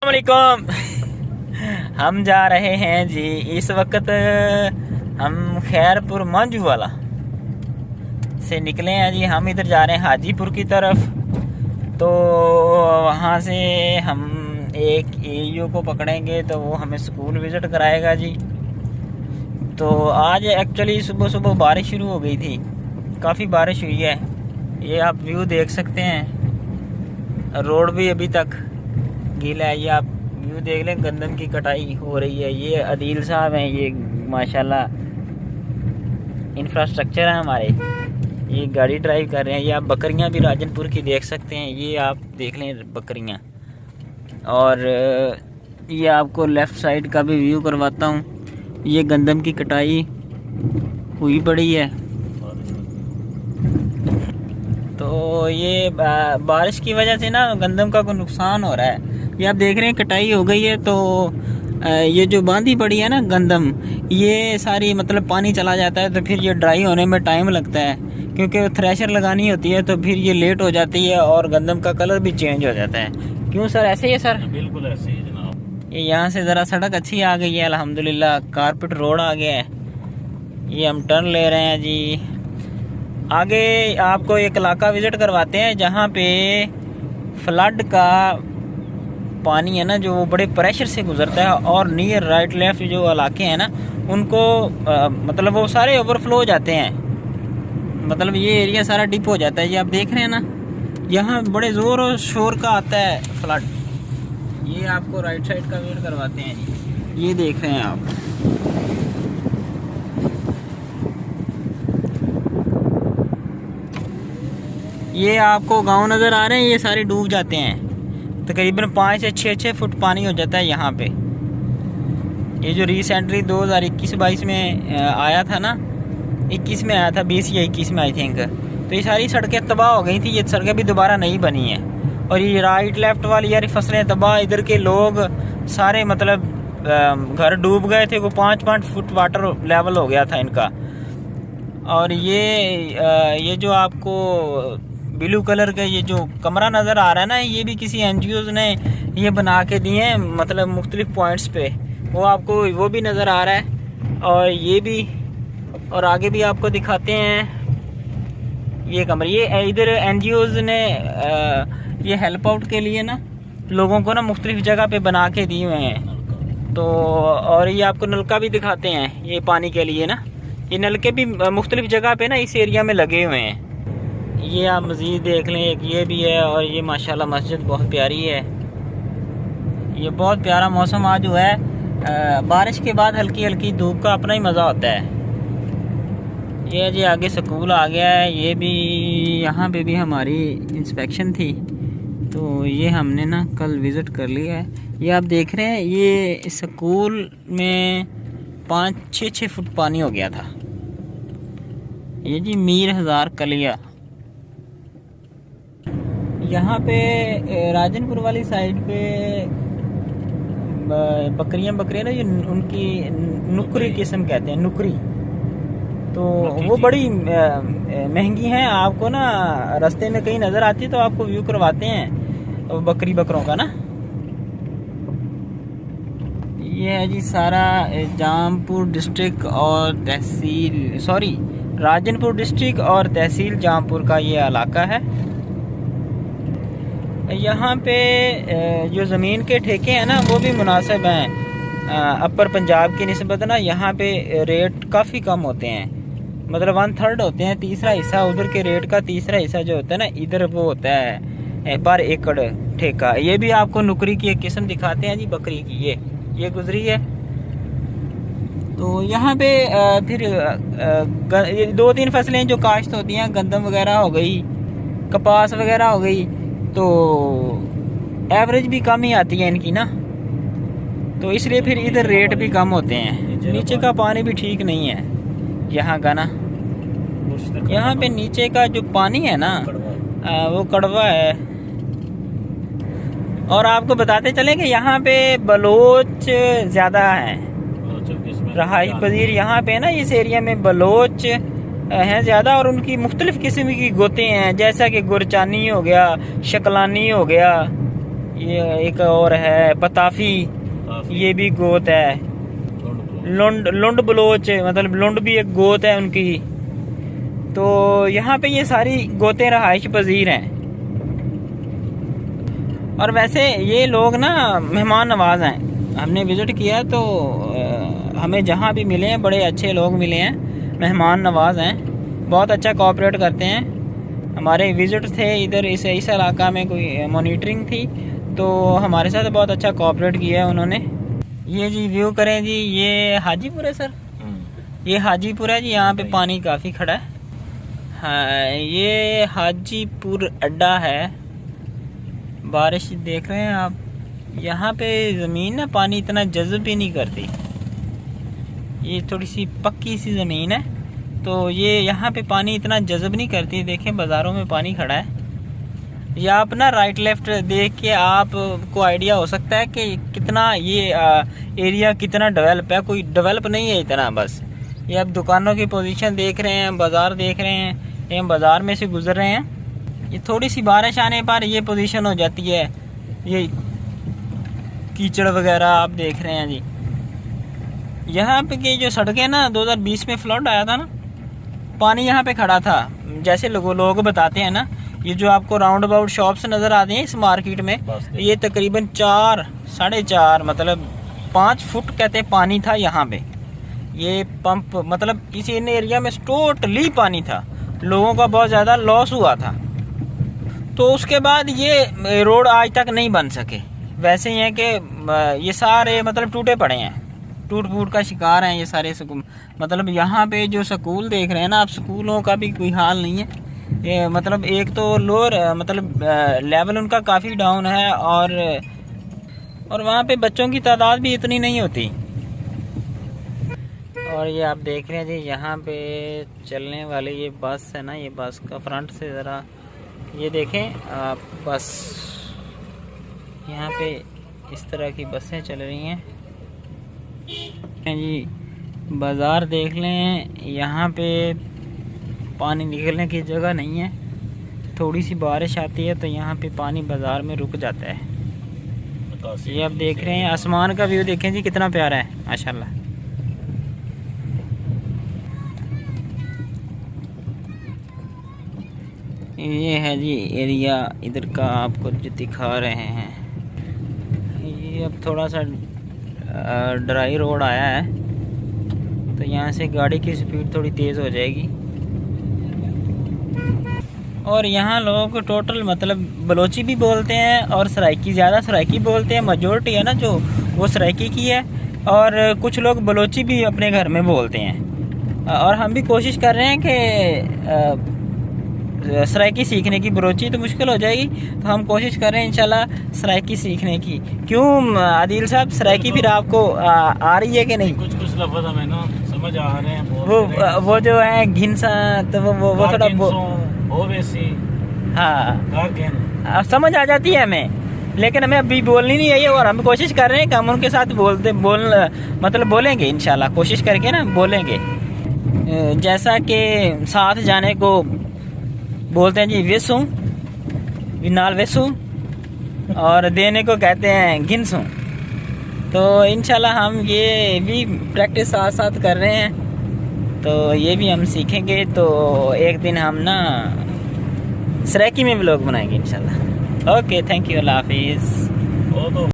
अस्सलामुअलैकुम। हम जा रहे हैं जी इस वक्त, हम खैरपुर मांझूवाला से निकले हैं जी। हम इधर जा रहे हैं हाजीपुर की तरफ। तो वहाँ से हम एक एयू को पकड़ेंगे तो वो हमें स्कूल विज़िट कराएगा जी। तो आज एक्चुअली सुबह सुबह बारिश शुरू हो गई थी, काफ़ी बारिश हुई है। ये आप व्यू देख सकते हैं, रोड भी अभी तक गीला है। ये आप व्यू देख लें, गंदम की कटाई हो रही है। ये अदील साहब हैं, ये माशाल्लाह इंफ्रास्ट्रक्चर है हमारे, ये गाड़ी ड्राइव कर रहे हैं। ये आप बकरियां भी राजनपुर की देख सकते हैं, ये आप देख लें बकरियां। और ये आपको लेफ़्ट साइड का भी व्यू करवाता हूँ। ये गंदम की कटाई हुई पड़ी है। तो ये बारिश की वजह से ना गंदम का कोई नुकसान हो रहा है। ये आप देख रहे हैं कटाई हो गई है, तो ये जो बांधी पड़ी है ना गंदम, ये सारी मतलब पानी चला जाता है तो फिर ये ड्राई होने में टाइम लगता है, क्योंकि थ्रेशर लगानी होती है तो फिर ये लेट हो जाती है और गंदम का कलर भी चेंज हो जाता है। क्यों सर, ऐसे ही है सर? बिल्कुल ऐसे ही जनाब। ये यहाँ से ज़रा सड़क अच्छी आ गई है अल्हम्दुलिल्लाह, कारपेट रोड आ गया है। ये हम टर्न ले रहे हैं जी। आगे आपको एक इलाका विज़िट करवाते हैं जहाँ पे फ्लड का पानी है ना, जो वो बड़े प्रेशर से गुजरता है, और नियर राइट लेफ़्ट जो इलाके हैं ना उनको मतलब वो सारे ओवरफ्लो हो जाते हैं। मतलब ये एरिया सारा डिप हो जाता है। ये आप देख रहे हैं ना, यहाँ बड़े ज़ोर और शोर का आता है फ्लड। ये आपको राइट साइड का विज़िट करवाते हैं जी। ये देख रहे हैं आप, ये आपको गांव नज़र आ रहे हैं, ये सारे डूब जाते हैं। तकरीबन 5 से 6 फुट पानी हो जाता है यहाँ पे। ये जो रिसेंटली 2021-22 में आया था ना, 21 में आया था, 20 या 21 में आई थिंक। तो ये सारी सड़कें तबाह हो गई थी, ये सड़कें भी दोबारा नहीं बनी हैं। और ये राइट लेफ़्ट वाली यार फसलें तबाह, इधर के लोग सारे मतलब घर डूब गए थे। वो 5-5 फुट वाटर लेवल हो गया था इनका। और ये जो आपको ब्लू कलर का ये जो कमरा नज़र आ रहा है ना, ये भी किसी NGOs ने ये बना के दिए हैं, मतलब मुख्तलिफ पॉइंट्स पे। वो आपको वो भी नज़र आ रहा है, और ये भी, और आगे भी आपको दिखाते हैं ये कमरे। ये इधर NGOs ने ये हेल्प आउट के लिए ना लोगों को ना मुख्तलिफ जगह पे बना के दिए हुए हैं। तो और ये आपको नलका भी दिखाते हैं, ये पानी के लिए ना, ये नलके भी मुख्तलिफ जगह पे ना इस एरिया में लगे हुए हैं। ये आप मज़ीद देख लें, एक ये भी है। और ये माशाल्लाह मस्जिद बहुत प्यारी है। ये बहुत प्यारा मौसम आज हुआ है। बारिश के बाद हल्की हल्की धूप का अपना ही मज़ा होता है। ये जी आगे स्कूल आ गया है। ये भी, यहाँ पे भी हमारी इंस्पेक्शन थी, तो ये हमने ना कल विज़िट कर लिया है। ये आप देख रहे हैं, ये स्कूल में 5-6 फुट पानी हो गया था। ये जी मीर हज़ार कलिया। यहाँ पे राजनपुर वाली साइड पे बकरियाँ ना, ये उनकी नुकरी किस्म कहते हैं, नुकरी। तो वो बड़ी महंगी हैं। आपको ना रास्ते में कहीं नज़र आती है तो आपको व्यू करवाते हैं बकरों का ना। ये है जी सारा जामपुर डिस्ट्रिक्ट और तहसील, सॉरी राजनपुर डिस्ट्रिक्ट और तहसील जामपुर का ये इलाका है। यहाँ पे जो ज़मीन के ठेके हैं ना वो भी मुनासिब हैं। अपर पंजाब की निस्बत ना यहाँ पे रेट काफ़ी कम होते हैं, मतलब 1/3 होते हैं। तीसरा हिस्सा उधर के रेट का, तीसरा हिस्सा जो होता है ना इधर वो होता है पर एकड़ ठेका। ये भी आपको नुकरी की एक किस्म दिखाते हैं जी, बकरी की। ये गुजरी है। तो यहाँ पे फिर 2-3 फसलें जो काश्त होती हैं, गंदम वगैरह हो गई, कपास वगैरह हो गई, तो एवरेज भी कम ही आती है इनकी ना, तो इसलिए फिर इधर रेट भी कम होते हैं। नीचे का पानी भी ठीक नहीं है यहाँ का ना। यहाँ पे नीचे का जो पानी है ना वो कड़वा है। और आपको बताते चलें कि यहाँ पे बलोच ज़्यादा हैं, रहाई पजीर यहाँ पे ना इस एरिया में बलोच हैं ज़्यादा, और उनकी मुख्तलिफ़ किस्म की गोते हैं, जैसा कि गुरचानी हो गया, शकलानी हो गया, ये एक और है पताफी, ये भी गोत है। लुंड बलोच, मतलब लुंड भी एक गोत है उनकी। तो यहाँ पे ये सारी गोतें रहाइश पजीर हैं। और वैसे ये लोग ना मेहमान नवाज हैं। हमने विज़िट किया तो हमें जहाँ भी मिले हैं बड़े अच्छे लोग मिले हैं, मेहमान नवाज हैं, बहुत अच्छा कोऑपरेट करते हैं। हमारे विज़िट थे इधर इस इलाका में, कोई मॉनिटरिंग थी, तो हमारे साथ बहुत अच्छा कोऑपरेट किया है उन्होंने। ये जी व्यू करें जी, ये हाजीपुर है सर, ये हाजीपुर है जी। यहाँ पे पानी काफ़ी खड़ा है। हाँ, ये हाजीपुर अड्डा है। बारिश देख रहे हैं आप, यहाँ पे ज़मीन ना पानी इतना जज़ब ही नहीं करती। ये थोड़ी सी पक्की सी ज़मीन है, तो ये यहाँ पे पानी इतना जज़ब नहीं करती। देखें बाज़ारों में पानी खड़ा है। या आप ना राइट लेफ़्ट देख के आपको आइडिया हो सकता है कि कितना ये एरिया कितना डेवलप है। कोई डेवलप नहीं है इतना, बस ये आप दुकानों की पोजीशन देख रहे हैं, बाज़ार देख रहे हैं, ये हम बाज़ार में से गुज़र रहे हैं। ये थोड़ी सी बारिश आने पर ये पोजीशन हो जाती है, ये कीचड़ वगैरह आप देख रहे हैं जी। यहाँ पे की जो सड़कें ना 2020 में फ्लड आया था ना, पानी यहाँ पे खड़ा था। जैसे लोग बताते हैं ना, ये जो आपको राउंड अबाउट शॉप्स नज़र आते हैं इस मार्केट में, ये तकरीबन 4-4.5 मतलब 5 फुट कहते हैं पानी था यहाँ पे। ये पंप मतलब इस इन एरिया में टोटली पानी था, लोगों का बहुत ज़्यादा लॉस हुआ था। तो उसके बाद ये रोड आज तक नहीं बन सके। वैसे ही है कि ये सारे मतलब टूटे पड़े हैं, टूट फूट का शिकार हैं ये सारे स्कूल। मतलब यहाँ पे जो स्कूल देख रहे हैं ना आप, स्कूलों का भी कोई हाल नहीं है। ये मतलब एक तो लोअर मतलब लेवल उनका काफ़ी डाउन है, और वहाँ पे बच्चों की तादाद भी इतनी नहीं होती। और ये आप देख रहे हैं जी, यहाँ पे चलने वाली ये बस है ना, ये बस का फ्रंट से ज़रा ये देखें आप, बस यहाँ पे इस तरह की बसें चल रही हैं जी। बाज़ार देख लें, यहाँ पे पानी निकलने की जगह नहीं है। थोड़ी सी बारिश आती है तो यहाँ पे पानी बाज़ार में रुक जाता है। ये आप देख रहे हैं, आसमान का व्यू देखें जी कितना प्यारा है माशाल्लाह। ये है जी एरिया इधर का, आपको जो दिखा रहे हैं। ये अब थोड़ा सा ड्राई रोड आया है, तो यहाँ से गाड़ी की स्पीड थोड़ी तेज़ हो जाएगी। और यहाँ लोग टोटल मतलब बलोची भी बोलते हैं और सराइकी, ज़्यादा सराइकी बोलते हैं। मेजॉरिटी है ना जो वो सराइकी की है, और कुछ लोग बलोची भी अपने घर में बोलते हैं। और हम भी कोशिश कर रहे हैं कि सराइकी सीखने की। बलोची तो मुश्किल हो जाएगी, तो हम कोशिश कर रहे हैं इंशाल्लाह सराइकी सीखने की। क्यों आदिल साहब, सराइकी फिर आपको आ रही है कि नहीं? कुछ लफ्ज़ हमें ना समझ आ रहे हैं। वो जो है घिनसा, तो वो थोड़ा हाँ समझ आ जाती है हमें, लेकिन हमें अभी बोलनी नहीं है। और हम कोशिश कर रहे हैं कि हम उनके साथ मतलब बोलेंगे इंशाल्लाह, कोशिश करके ना बोलेंगे। जैसा कि साथ जाने को बोलते हैं जी वेसू, विनाल वेसू, और देने को कहते हैं घिनसू। तो इंशाल्लाह हम ये भी प्रैक्टिस साथ साथ कर रहे हैं, तो ये भी हम सीखेंगे। तो एक दिन हम ना सराइकी में व्लॉग बनाएंगे इंशाल्लाह। ओके, थैंक यू, अल्लाह हाफिज़।